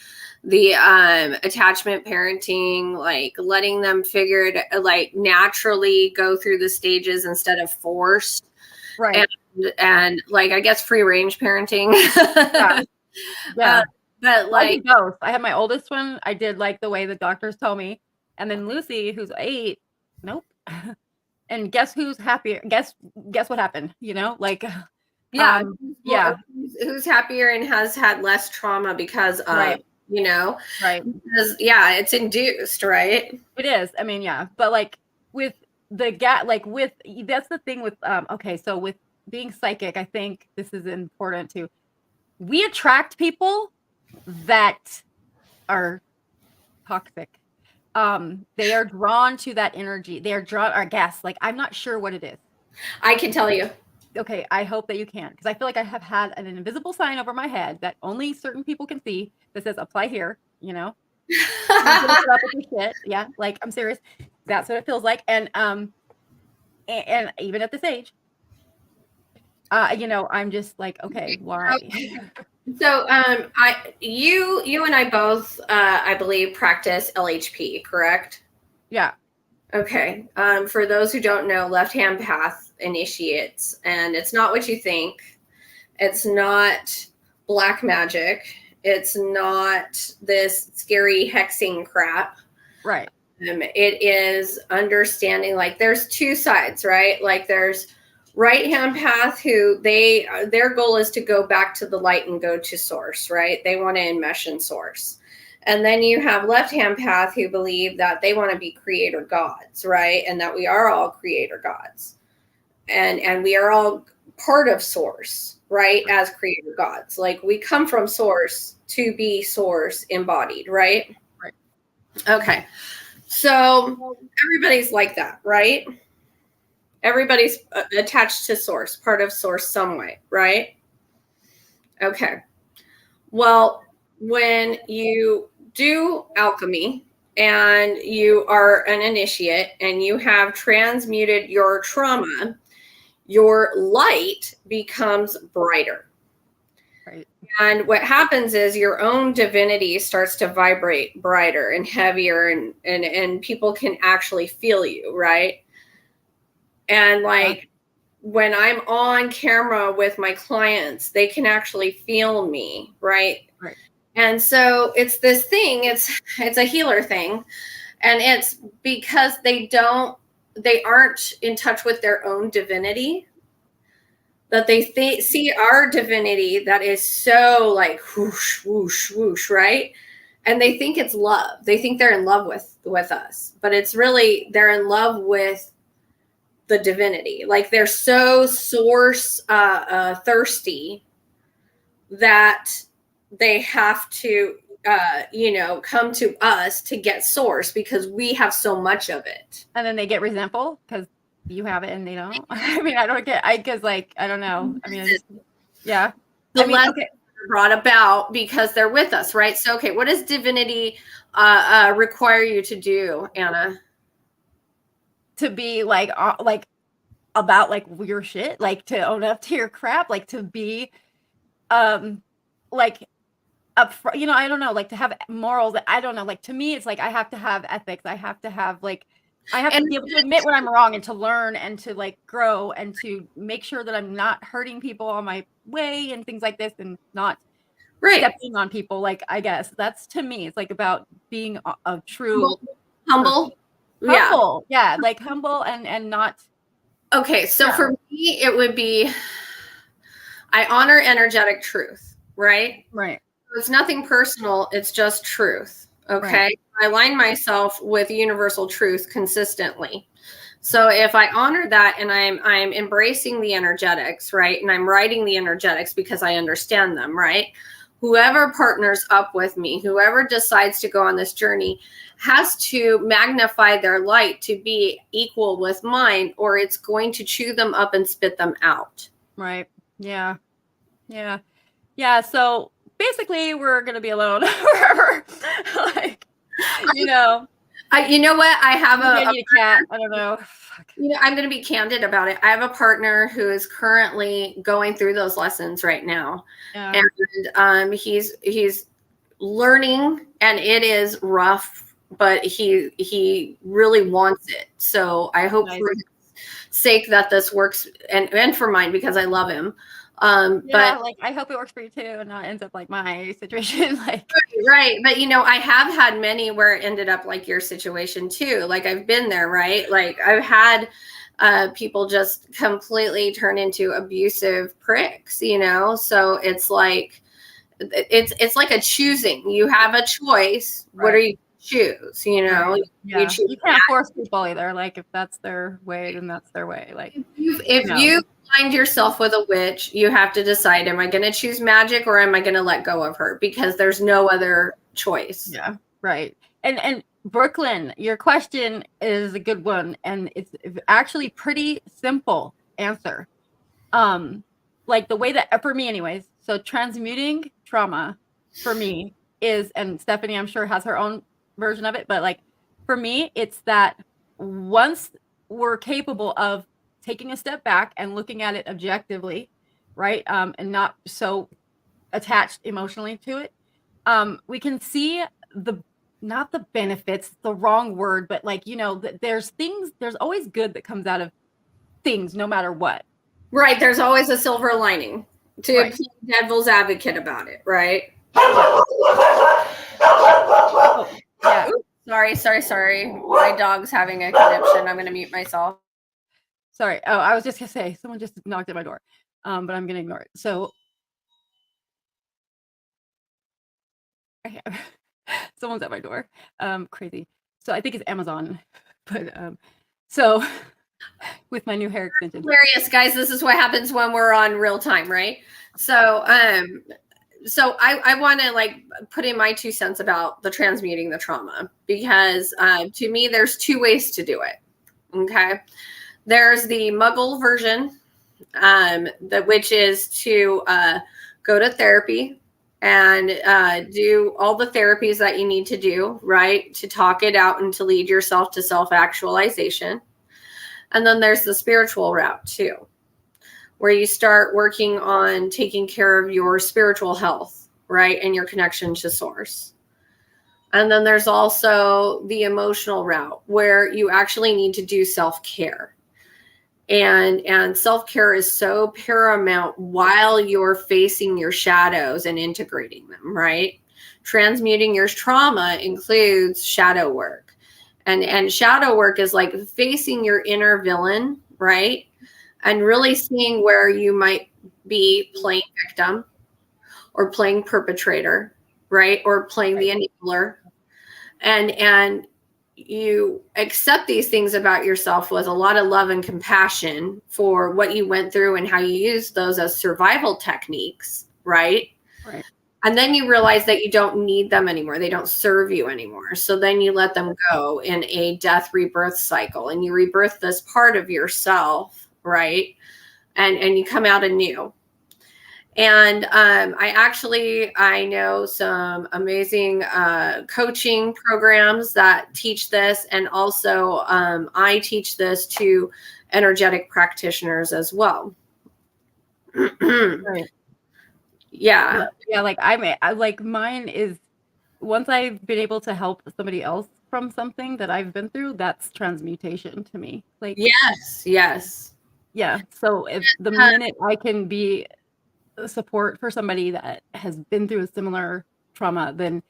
the attachment parenting, like letting them figure it, like naturally go through the stages instead of forced. Right. And like, I guess free range parenting. Yeah. But like I did both. I had my oldest one. I did like the way the doctors told me. And then Lucy, who's 8, nope. And guess who's happier? Guess what happened? Like, who's happier and has had less trauma because of, right. Because, it's induced, right? It is. I mean, yeah. But like with the that's the thing with, so with being psychic, I think this is important too. We attract people that are toxic. They are drawn to that energy. They are drawn, or guess, like, I'm not sure what it is. I can tell you. Okay. I hope that you can, because I feel like I have had an invisible sign over my head that only certain people can see that says apply here, Put up with your shit. Yeah. Like, I'm serious. That's what it feels like. And even at this age, I'm just like, okay, why? So, you and I both, I believe, practice LHP, correct? Yeah. Okay. For those who don't know, left hand path initiates, and it's not what you think. It's not black magic. It's not this scary hexing crap. Right. It is understanding, like, there's two sides, right? Like, there's right hand path who their goal is to go back to the light and go to source, right? They want to enmesh in source. And then you have left hand path who believe that they want to be creator gods, right? And that we are all creator gods. And we are all part of source, right? As creator gods. Like, we come from source to be source embodied, right? Right. Okay. So everybody's like that, right? Everybody's attached to source, part of source some way, right? Okay. Well, when you do alchemy and you are an initiate and you have transmuted your trauma, your light becomes brighter. Right. And what happens is your own divinity starts to vibrate brighter and heavier, and people can actually feel you, right? And like when I'm on camera with my clients, they can actually feel me, right? Right. And so it's this thing, it's a healer thing. And it's because they aren't in touch with their own divinity, that they see our divinity that is so like whoosh, whoosh, whoosh, right? And they think it's love. They think they're in love with us, but it's really, they're in love with the divinity. Like, they're so source thirsty that they have to, come to us to get source because we have so much of it. And then they get resentful because you have it and they don't. I mean, I don't know. I mean, yeah. The lessons are brought about because they're with us, right? So, okay, what does divinity require you to do, Anna? To be like about like your shit, like to own up to your crap, like to be like I don't know, like to have morals. I don't know, like to me it's like I have to have ethics. I have to be able to admit when I'm wrong and to learn and to like grow and to make sure that I'm not hurting people on my way and things like this and not stepping on people. Like, I guess that's, to me, it's like about being a true humble. Yeah, like humble and not. Okay, so for me it would be, I honor energetic truth, right? Right. It's nothing personal, it's just truth. Okay. Right. I align myself with universal truth consistently. So if I honor that and I'm embracing the energetics, right? And I'm writing the energetics because I understand them, right? Whoever partners up with me, whoever decides to go on this journey, has to magnify their light to be equal with mine, or it's going to chew them up and spit them out. Right. Yeah. Yeah. Yeah. So basically we're going to be alone forever. Like, you know what? I have a cat. I don't know. I'm going to be candid about it. I have a partner who is currently going through those lessons right now. Yeah. And he's learning, and it is rough, but he really wants it. So I hope for his sake that this works, and for mine, because I love him. But like, I hope it works for you too, and not ends up like my situation. Like, right. But I have had many where it ended up like your situation too. Like, I've been there, right? Like, I've had people just completely turn into abusive pricks, so it's like like a choosing. You have a choice. Right. What do you choose? Right. Yeah. You can't force people either. Like, if that's their way, then that's their way. Like, if you find yourself with a witch, you have to decide, am I going to choose Magick or am I going to let go of her? Because there's no other choice. Yeah. Right. And Brooklyn, your question is a good one, and it's actually pretty simple answer. Like, the way that, for me anyways, so transmuting trauma for me is, and Stephanie I'm sure has her own version of it, but like for me it's that once we're capable of taking a step back and looking at it objectively, right, and not so attached emotionally to it, we can see not the benefits, the wrong word, but like, there's always good that comes out of things no matter what. Right. There's always a silver lining. to Right. play devil's advocate about it, right? Oh, yeah. Oops, sorry. My dog's having a conniption. I'm going to mute myself. Sorry. Oh, I was just gonna say someone just knocked at my door, but I'm gonna ignore it. So, someone's at my door. Crazy. So I think it's Amazon, but so with my new hair extension. Hilarious, guys. This is what happens when we're on real time, right? So, I want to like put in my 2 cents about the transmuting the trauma, because to me, there's 2 ways to do it. Okay. There's the Muggle version, which is to go to therapy and do all the therapies that you need to do, right? To talk it out and to lead yourself to self-actualization. And then there's the spiritual route too, where you start working on taking care of your spiritual health, right? And your connection to source. And then there's also the emotional route, where you actually need to do self-care. And self-care is so paramount while you're facing your shadows and integrating them, right? Transmuting your trauma includes shadow work. And shadow work is like facing your inner villain, right? And really seeing where you might be playing victim or playing perpetrator, right? Or playing the enabler. And you accept these things about yourself with a lot of love and compassion for what you went through and how you use those as survival techniques, right? Right. And then you realize that you don't need them anymore. They don't serve you anymore. So then you let them go in a death rebirth cycle, and you rebirth this part of yourself, right? And you come out anew. And I know some amazing coaching programs that teach this. And also I teach this to energetic practitioners as well. Right. Yeah. Like I like mine is, once I've been able to help somebody else from something that I've been through, that's transmutation to me. Like, yes. Yeah. So if the minute I can be support for somebody that has been through a similar trauma, then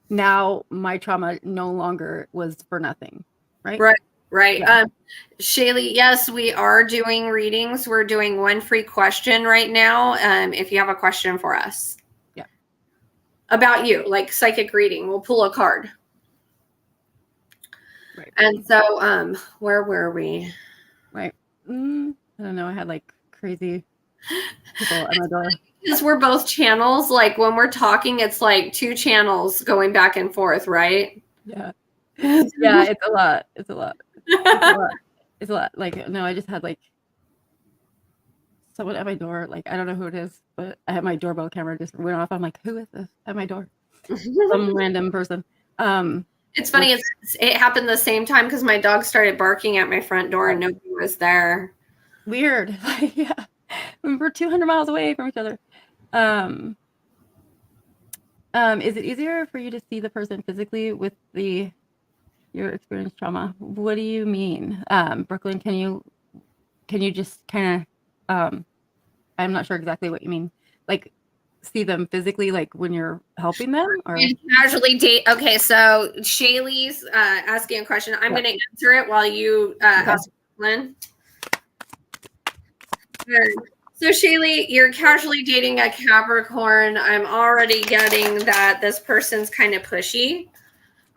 now my trauma no longer was for nothing. Right. Yeah. Shaylee, yes, we are doing readings. We're doing 1 free question right now. If you have a question for us. Yeah. About you, like psychic reading, we'll pull a card. Right. And so where were we? Right. I don't know. I had like crazy people at my door. Because we're both channels, like when we're talking, it's like 2 channels going back and forth, right? Yeah. Yeah, it's a lot. It's a lot. It's a lot. Like, no, I just had like someone at my door. Like, I don't know who it is, but I had my doorbell camera just went off. I'm like, who is this at my door? Some random person. It's funny. It happened the same time because my dog started barking at my front door and nobody was there. Weird. Like, yeah. We're 200 miles away from each other. Is it easier for you to see the person physically with your experienced trauma? What do you mean? Brooklyn, can you just kind of, I'm not sure exactly what you mean. Like, see them physically, like when you're helping them, or casually date. Okay, so Shaylee's asking a question. I'm going to answer it while you ask Brooklyn. So Shaylee, you're casually dating a Capricorn. I'm already getting that this person's kind of pushy.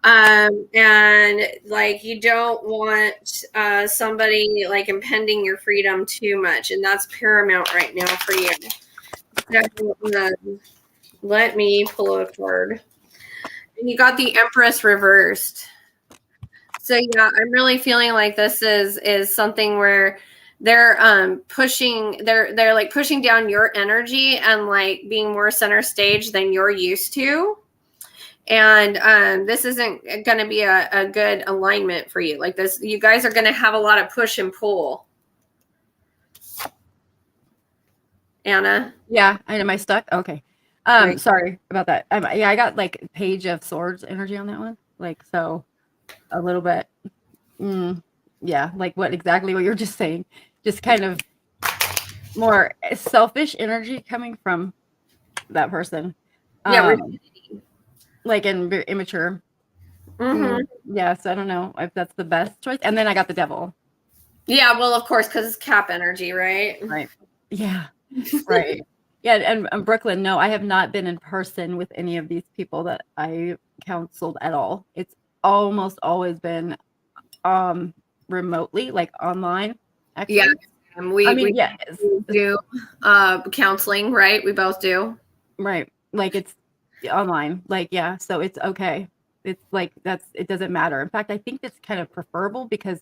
And like you don't want somebody like impending your freedom too much, and that's paramount right now for you. Let me pull a card. And you got the Empress reversed. So yeah, I'm really feeling like this is something where they're pushing they're like pushing down your energy and like being more center stage than you're used to. And this isn't going to be a good alignment for you. Like this, you guys are going to have a lot of push and pull. Anna? Yeah, am I stuck? Okay. Right. Sorry about that. I got like Page of Swords energy on that one. Like, so a little bit. Yeah, like exactly what you're just saying. Just kind of more selfish energy coming from that person. Yeah, Like immature. mm-hmm. Yes, I don't know if that's the best choice. And then I got the devil. Yeah, well, of course, because it's cap energy, right? Right. Yeah. Right. Yeah, and Brooklyn, no, I have not been in person with any of these people that I counseled at all. It's almost always been remotely, like online, actually. Yeah, we yeah, do counseling, right? We both do. Right. Like it's online. Like, yeah, so it's okay. It's like it doesn't matter. In fact, I think it's kind of preferable because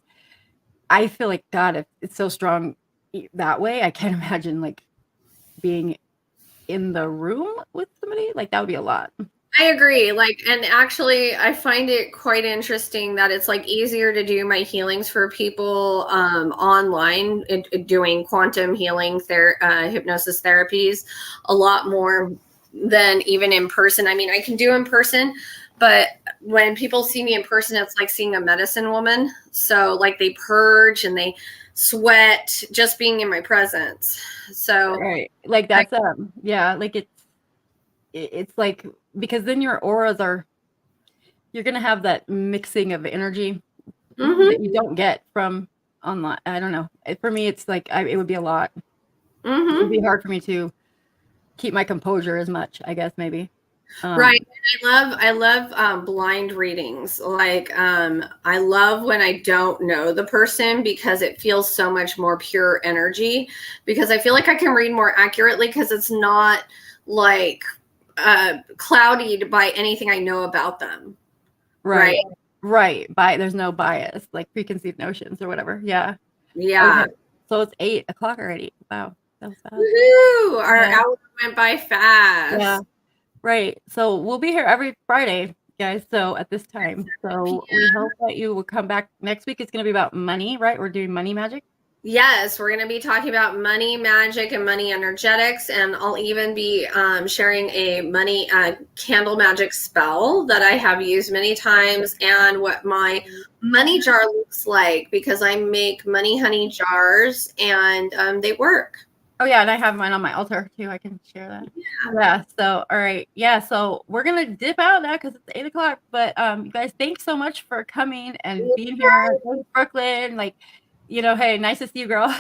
I feel like God, if it's so strong that way, I can't imagine like being in the room with somebody. Like that would be a lot. I agree. Like, and actually, I find it quite interesting that it's like easier to do my healings for people online, doing quantum healing, hypnosis therapies, a lot more than even in person. I mean, I can do in person, but when people see me in person, it's like seeing a medicine woman. So, like, they purge and they sweat just being in my presence. So, right, like that's yeah, like it's like because then your auras you're gonna have that mixing of energy that you don't get from online. I don't know. For me, it's like it would be a lot. It would be hard for me to keep my composure as much, I guess, maybe. Right. I love blind readings. Like I love when I don't know the person because it feels so much more pure energy, because I feel like I can read more accurately because it's not like clouded by anything I know about them. Right. There's no bias, like preconceived notions or whatever. Yeah. Yeah. Okay. So it's 8:00 already. Wow. That was fast. Woo-hoo! Our hour went by fast. Yeah. Right. So we'll be here every Friday, guys. So at this time. So we hope that you will come back next week. It's going to be about money, right? We're doing money magic. Yes, we're going to be talking about money magic and money energetics, and I'll even be sharing a money candle magic spell that I have used many times, and what my money jar looks like, because I make money honey jars and they work. Oh yeah, and I have mine on my altar too. I can share that. Yeah. So all right. Yeah. So we're gonna dip out now because it's 8:00. But you guys, thanks so much for coming and being here. Thanks, Brooklyn. Like, hey, nice to see you, girl.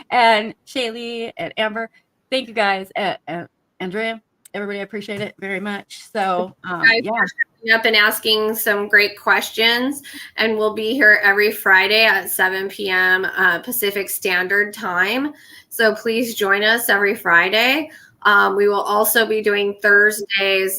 And Shaylee and Amber. Thank you guys. And Andrea, everybody, I appreciate it very much. So yeah. Up and asking some great questions, and we'll be here every Friday at 7 p.m. Pacific Standard Time. So please join us every Friday. We will also be doing Thursdays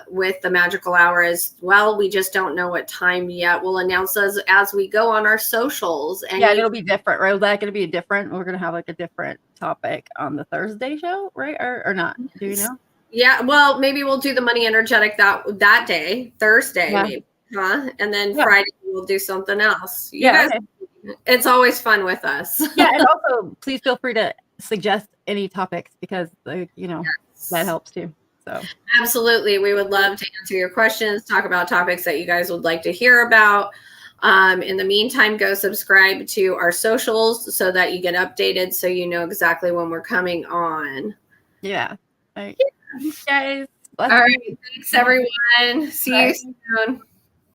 with the magical hour as well. We just don't know what time yet. We'll announce those as we go on our socials. And yeah, it'll be different, right? Is that going to be different? We're going to have like a different topic on the Thursday show, right? Or not? Do you know? Yeah, well, maybe we'll do the money energetic that day, Thursday, maybe, huh? And then Friday we'll do something else. You guys, it's always fun with us. Yeah, and also please feel free to suggest any topics because, that helps too. So absolutely, we would love to answer your questions, talk about topics that you guys would like to hear about. In the meantime, go subscribe to our socials so that you get updated, so you know exactly when we're coming on. Yeah. All right. Thanks, guys. All right. Thanks, everyone. See you soon.